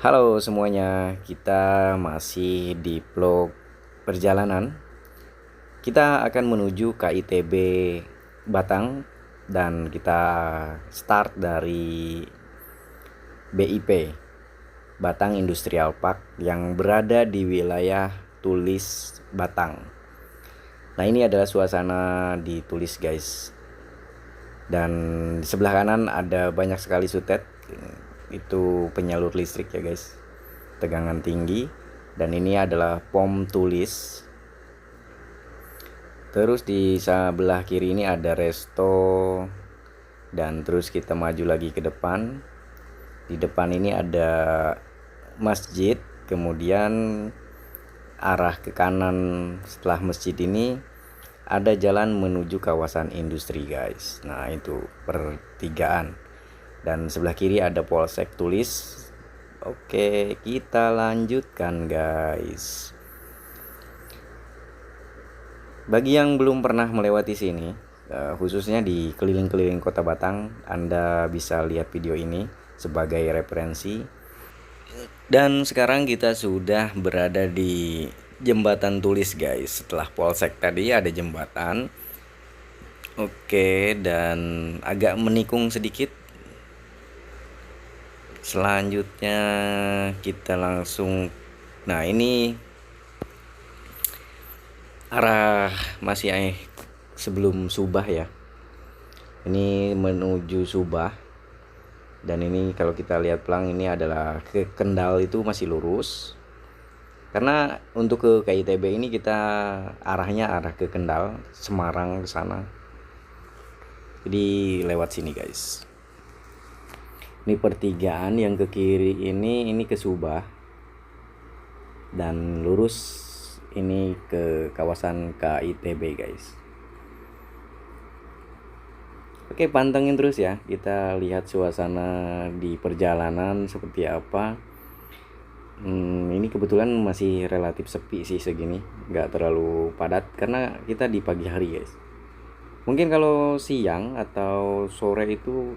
Halo semuanya, kita masih di vlog perjalanan. Kita akan menuju KITB Batang dan kita start dari BIP Batang Industrial Park yang berada di wilayah Tulis Batang. Nah, ini adalah suasana di Tulis, guys. Dan di sebelah kanan ada banyak sekali sutet. Itu penyalur listrik ya, guys. Tegangan tinggi. Dan ini adalah pom Tulis. Terus di sebelah kiri ini ada resto. Dan terus kita maju lagi ke depan. Di depan ini ada masjid. Kemudian arah ke kanan setelah masjid ini ada jalan menuju kawasan industri, guys. Nah, itu pertigaan. Dan sebelah kiri ada Polsek Tulis. Oke, kita lanjutkan, guys. Bagi yang belum pernah melewati sini, khususnya di keliling-keliling Kota Batang, Anda bisa lihat video ini sebagai referensi. Dan sekarang kita sudah berada di Jembatan Tulis, guys. Setelah Polsek tadi ada jembatan. Oke, dan agak menikung sedikit. Selanjutnya kita langsung, nah ini arah masih sebelum Subah ya. Ini menuju Subah. Dan ini kalau kita lihat pelang ini adalah ke Kendal, itu masih lurus. Karena untuk ke KITB ini kita arahnya arah ke Kendal, Semarang ke sana. Jadi lewat sini, guys. Ini pertigaan yang ke kiri ini ke Subah. Dan lurus ini ke kawasan KITB, guys. Oke, pantengin terus ya. Kita lihat suasana di perjalanan seperti apa. Ini kebetulan masih relatif sepi sih segini, nggak terlalu padat karena kita di pagi hari, guys. Mungkin kalau siang atau sore itu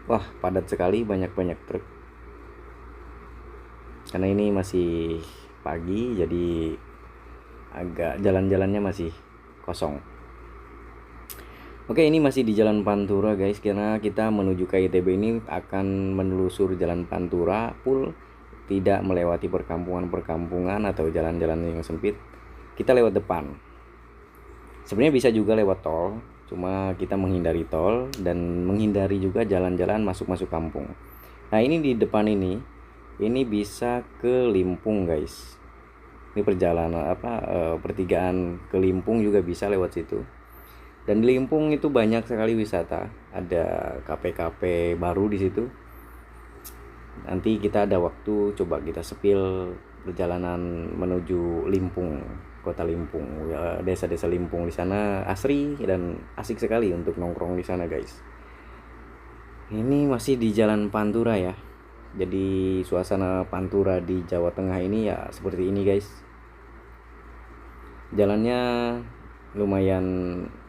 wah padat sekali, banyak truk. Karena ini masih pagi, jadi agak jalan-jalannya masih kosong. Oke, ini masih di Jalan Pantura, guys, karena kita menuju ke ITB ini akan menelusur Jalan Pantura full, tidak melewati perkampungan atau jalan-jalan yang sempit. Kita lewat depan. Sebenarnya bisa juga lewat tol, cuma kita menghindari tol dan menghindari juga jalan-jalan masuk kampung. Nah, ini di depan ini bisa ke Limpung, guys. Ini perjalanan pertigaan ke Limpung juga bisa lewat situ. Dan di Limpung itu banyak sekali wisata, ada kafe-kafe baru di situ. Nanti kita ada waktu coba kita sepil perjalanan menuju Limpung, kota Limpung, ya, desa-desa Limpung. Di sana asri dan asik sekali untuk nongkrong di sana, guys. Ini masih di Jalan Pantura ya. Jadi suasana Pantura di Jawa Tengah ini ya seperti ini, guys. Jalannya lumayan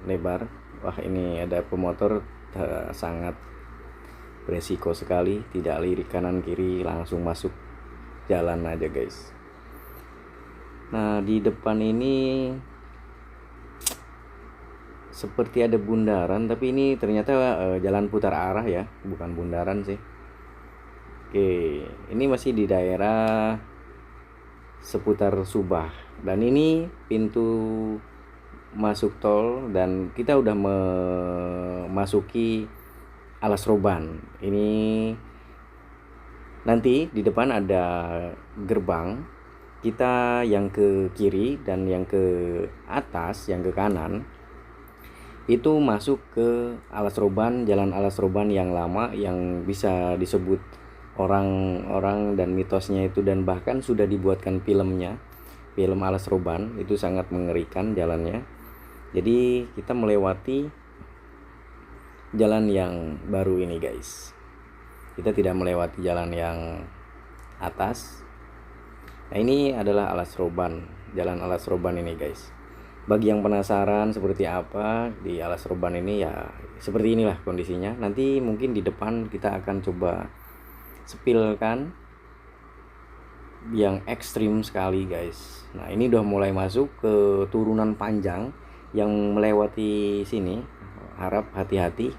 lebar. Wah, ini ada pemotor sangat beresiko sekali, tidak lirik kanan kiri, langsung masuk jalan aja, guys. Nah, di depan ini seperti ada bundaran, tapi ini ternyata jalan putar arah ya, bukan bundaran sih. Oke, ini masih di daerah seputar Subah, dan ini pintu masuk tol dan kita udah memasuki Alas Roban. Ini nanti di depan ada gerbang. Kita yang ke kiri dan yang ke atas, yang ke kanan itu masuk ke Alas Roban, Jalan Alas Roban yang lama, yang bisa disebut orang-orang dan mitosnya itu, dan bahkan sudah dibuatkan filmnya. Film Alas Roban itu sangat mengerikan jalannya. Jadi kita melewati jalan yang baru ini, guys. Kita tidak melewati jalan yang atas. Nah, ini adalah Alas Roban, Jalan Alas Roban ini, guys. Bagi yang penasaran seperti apa di Alas Roban ini, ya seperti inilah kondisinya. Nanti mungkin di depan kita akan coba sepilkan yang ekstrim sekali guys. Nah ini udah mulai masuk ke turunan panjang yang melewati sini. Harap hati-hati.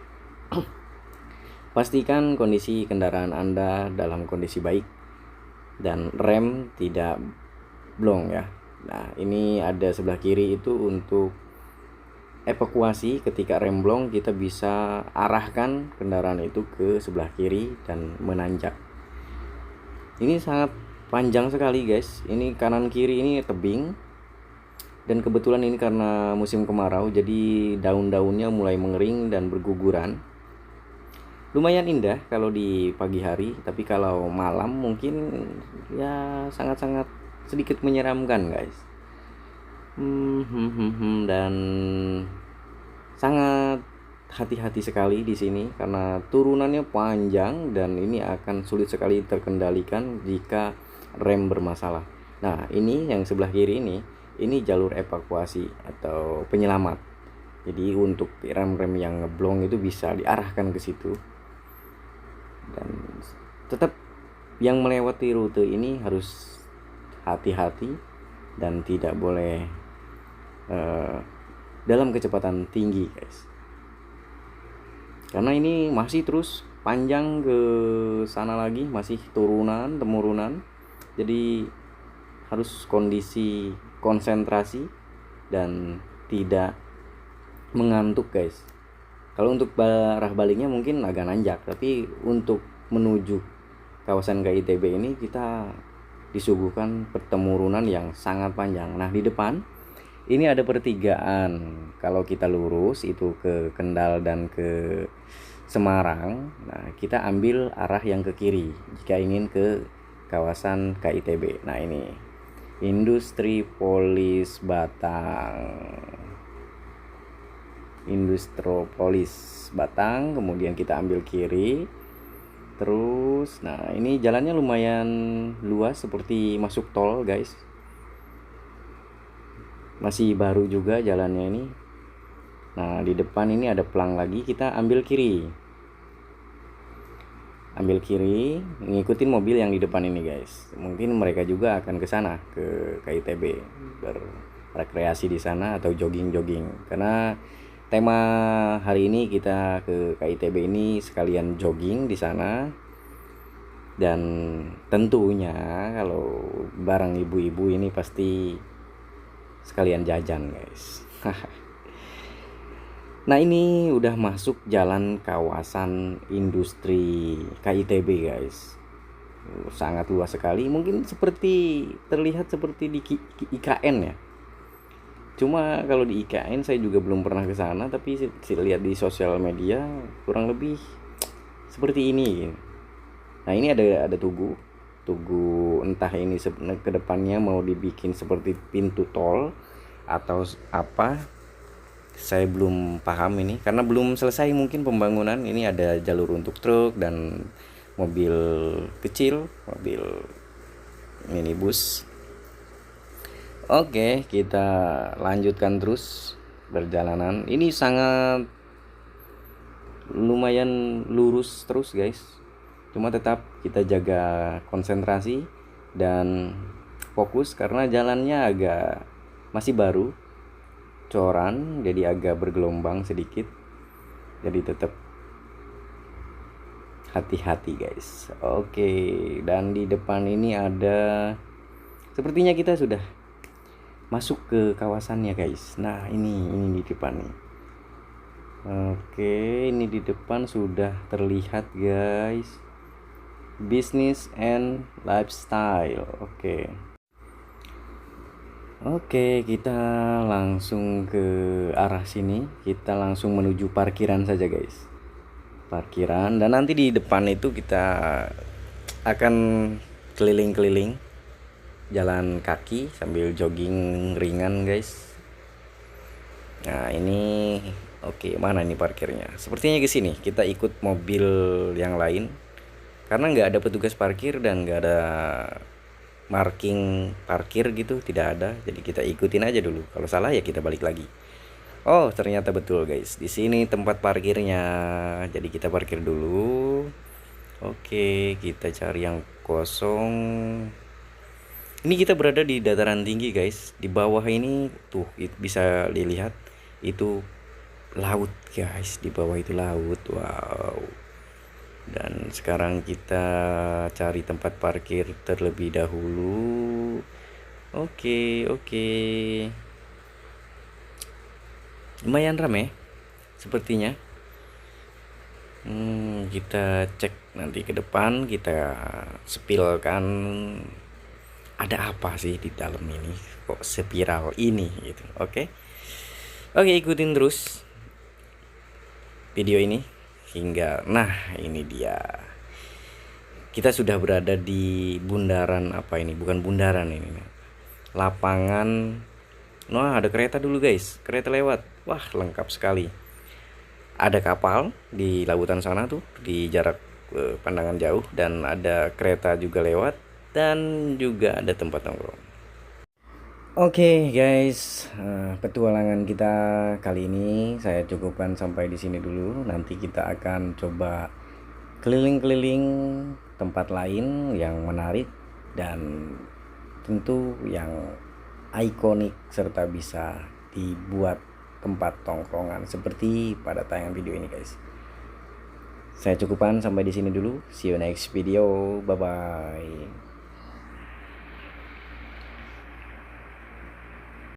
Pastikan kondisi kendaraan Anda dalam kondisi baik dan rem tidak blong ya. Nah ini ada sebelah kiri itu untuk evakuasi. Ketika rem blong kita bisa arahkan kendaraan itu ke sebelah kiri dan menanjak. Ini sangat panjang sekali guys. Ini kanan kiri ini tebing, dan kebetulan ini karena musim kemarau jadi daun-daunnya mulai mengering dan berguguran. Lumayan indah kalau di pagi hari, tapi kalau malam mungkin ya sangat-sangat sedikit menyeramkan guys. Dan sangat hati-hati sekali di sini karena turunannya panjang dan ini akan sulit sekali terkendalikan jika rem bermasalah. Nah ini yang sebelah kiri ini jalur evakuasi atau penyelamat. Jadi untuk rem-rem yang ngeblong itu bisa diarahkan ke situ. Dan tetap yang melewati rute ini harus hati-hati dan tidak boleh dalam kecepatan tinggi guys, karena ini masih terus panjang ke sana lagi, masih turunan temurunan, jadi harus kondisi konsentrasi dan tidak mengantuk guys. Kalau untuk arah baliknya mungkin agak nanjak, tapi untuk menuju kawasan KITB ini kita disuguhkan pertemurunan yang sangat panjang. Nah di depan ini ada pertigaan. Kalau kita lurus itu ke Kendal dan ke Semarang, nah kita ambil arah yang ke kiri jika ingin ke kawasan KITB. Nah ini Industripolis Batang. Industripolis Batang, kemudian kita ambil kiri terus. Nah ini jalannya lumayan luas seperti masuk tol guys, masih baru juga jalannya ini. Nah di depan ini ada pelang lagi, kita ambil kiri ngikutin mobil yang di depan ini guys. Mungkin mereka juga akan ke sana ke KITB berrekreasi di sana atau jogging karena tema hari ini kita ke KITB ini sekalian jogging di sana. Dan tentunya kalau bareng ibu-ibu ini pasti sekalian jajan guys. Nah ini udah masuk jalan kawasan industri KITB guys. Sangat luas sekali, mungkin terlihat seperti di IKN ya. Cuma kalau di IKN saya juga belum pernah ke sana, tapi saya lihat di sosial media kurang lebih seperti ini. Nah ini ada tugu entah ini ke depannya mau dibikin seperti pintu tol atau apa, saya belum paham ini karena belum selesai mungkin pembangunan. Ini ada jalur untuk truk dan mobil kecil, mobil minibus. Oke, kita lanjutkan terus perjalanan. Ini sangat lumayan lurus terus guys. Cuma tetap kita jaga konsentrasi dan fokus karena jalannya agak masih baru, coran, jadi agak bergelombang sedikit. Jadi tetap hati-hati guys. Oke, dan di depan ini ada, sepertinya kita sudah masuk ke kawasannya guys. Nah ini di depan nih. Oke, ini di depan sudah terlihat guys, business and lifestyle. Oke, kita langsung ke arah sini. Kita langsung menuju parkiran saja guys, parkiran. Dan nanti di depan itu kita akan keliling-keliling jalan kaki sambil jogging ringan guys. Nah ini oke, mana ini parkirnya? Sepertinya ke sini. Kita ikut mobil yang lain karena nggak ada petugas parkir dan nggak ada marking parkir gitu, tidak ada. Jadi kita ikutin aja dulu. Kalau salah ya kita balik lagi. Oh ternyata betul guys, di sini tempat parkirnya. Jadi kita parkir dulu. Oke, kita cari yang kosong. Ini kita berada di dataran tinggi guys. Di bawah ini tuh bisa dilihat itu laut guys. Di bawah itu laut. Wow. Dan sekarang kita cari tempat parkir terlebih dahulu. Oke, oke. Lumayan ramai sepertinya. Kita cek nanti ke depan, kita spillkan ada apa sih di dalam ini, kok spiral ini gitu. Oke, oke, ikutin terus video ini hingga ini dia. Kita sudah berada di bundaran apa ini, bukan bundaran ini, lapangan. Nah, ada kereta dulu guys, kereta lewat. Wah, lengkap sekali. Ada kapal di lautan sana tuh, di jarak pandangan jauh, dan ada kereta juga lewat, dan juga ada tempat nongkrong. Oke guys, petualangan kita kali ini saya cukupkan sampai di sini dulu. Nanti kita akan coba keliling-keliling tempat lain yang menarik dan tentu yang ikonik serta bisa dibuat tempat tongkrongan seperti pada tayangan video ini guys. Saya cukupkan sampai di sini dulu. See you next video. Bye bye.